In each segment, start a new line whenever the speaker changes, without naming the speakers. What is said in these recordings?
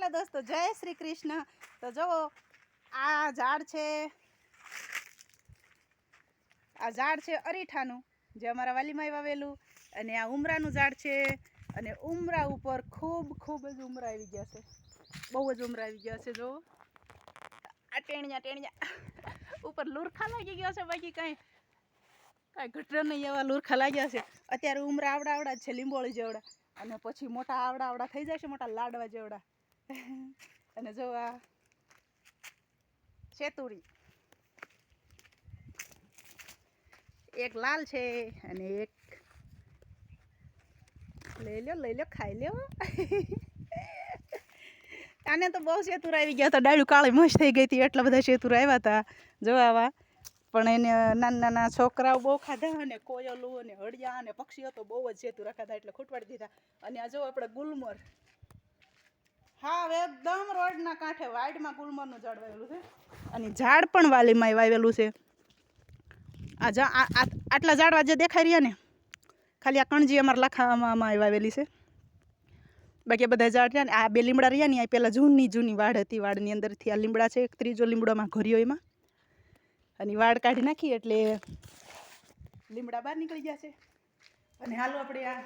Hello દોસ્તો, જય શ્રી કૃષ્ણ। તો જો આ ઝાડ છે અરીઠાનું, જે અમારા વાલીમાં વાવેલું, અને આ ઉમરાનું ઝાડ છે। અને ઉમરા ઉપર ખૂબ જ ઉમરા આવી ગયા છે, બહુ જ ઉમરા આવી ગયા છે। જો આ ટેણિયા ઉપર લુરખા લાગી ગયા છે, બાકી કાંઈ ઘટરો નહીં એવા લુરખા લાગ્યા છે। અત્યારે ઉમરા આવડા જ છે, લીંબોળી જેવડા, અને પછી મોટા આવડા થઈ જાય છે, મોટા લાડવા જેવડા। અને જો આ શેતુરી, એક લાલ છે અને એક લઈ લો ખાઈ લ્યો। આને તો બહુ શેતુર આવી ગયા હતા, ડાળું કાળી મસ્ત થઈ ગઈ હતી, એટલા બધા શેતુર આવ્યા હતા જો આવા। પણ એને નાના છોકરાઓ બહુ ખાધા, અને કોયલું અને હળિયા અને પક્ષીઓ તો બહુ જ શેતુરા ખાધા, એટલે ખૂટવાડી દીધા। અને આ જો આપણે ગુલમર, હા એકદમ રોડના કાંઠે વાડમાં ગુલમરનું ઝાડ વાવેલું છે, અને ઝાડ પણ વાલીમાં વાવેલું છે। આટલા ઝાડવા જે દેખાઈ રહ્યા ને, ખાલી આ કણજી અમારા લાખામાં વાવેલી છે, બાકી બધા ઝાડ રહ્યા ને। આ બે લીમડા રહ્યા ને, આ પહેલાં જૂની વાડ હતી, વાડની અંદરથી આ લીમડા છે, એક ત્રીજો લીમડોમાં ઘર્યો એમાં, અને વાડ કાઢી નાખી એટલે લીમડા બહાર નીકળી ગયા છે। અને હાલો આપણે આ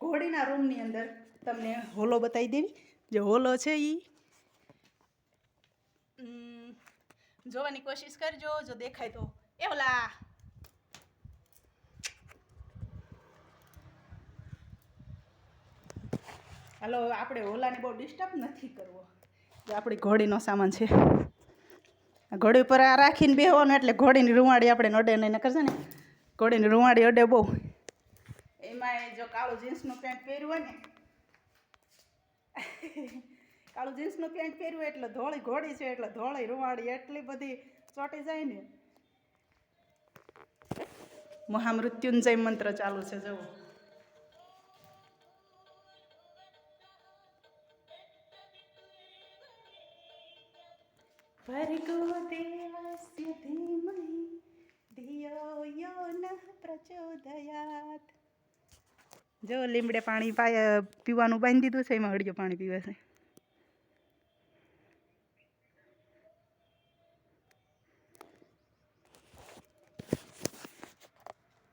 ઘોડીના રૂમની અંદર તમને હોલો બતાવી દેવી। જે હોલો છે એ જોવાની કોશિશ કરજો, જો દેખાય તો। એ ઓલા હાલો, આપણે હોલાને બહુ ડિસ્ટર્બ નથી કરવો। જે આપણી ઘોડીનો સામાન છે, ઘોડી ઉપર આ રાખીને બેસવાનું, એટલે ઘોડીની રૂવાડી આપણે અડે નહીં, કરશે ને ઘોડીની રૂવાડી અડે બહુ। એમાં જો કાળું જીન્સનું પેન્ટ પહેર્યું હોય ને, કાળું જીન્સનું પેન્ટ પહેર્યું એટલે ધોળી ઘોડી છે, એટલે ધોળી રૂવાડી એટલી બધી ચોંટી જાય ને। મહામૃત્યુંજય મંત્ર ચાલુ છે, જુઓ। ભર્ગો દેવસ્ય ધીમહિ ધિયો યો નઃ પ્રચોદયાત। જો લીમડે પાણી પીવાનું બાંધી દીધું છે, એમાં હળિયો પાણી પીવે છે।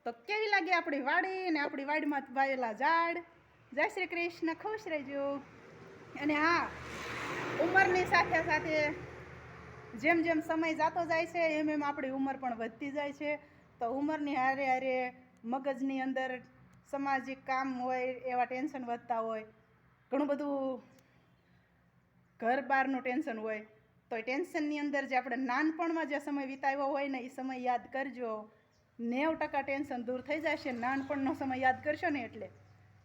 તો કેવી લાગે આપણી વાડી ને આપણી વાડીમાં વાવેલા ઝાડ? જય શ્રી કૃષ્ણ, ખુશ રહેજો। અને હા, ઉંમરની સાથે સાથે જેમ જેમ સમય જતો જાય છે, એમ આપણી ઉંમર પણ વધતી જાય છે। તો ઉંમરની હારે હારે મગજની અંદર સામાજિક કામ હોય, એવા ટેન્શન વધતા હોય, ઘણું બધું ઘર બહારનું ટેન્શન હોય, તો એ ટેન્શનની અંદર જે આપણે નાનપણમાં જે સમય વિતાવ્યો હોય ને, એ સમય યાદ કરજો। 90% ટેન્શન દૂર થઈ જશે નાનપણનો સમય યાદ કરશો ને એટલે।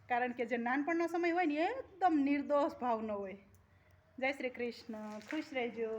કારણ કે જે નાનપણનો સમય હોય ને, એકદમ નિર્દોષ ભાવનો હોય। જય શ્રી કૃષ્ણ, ખુશ રહેજો।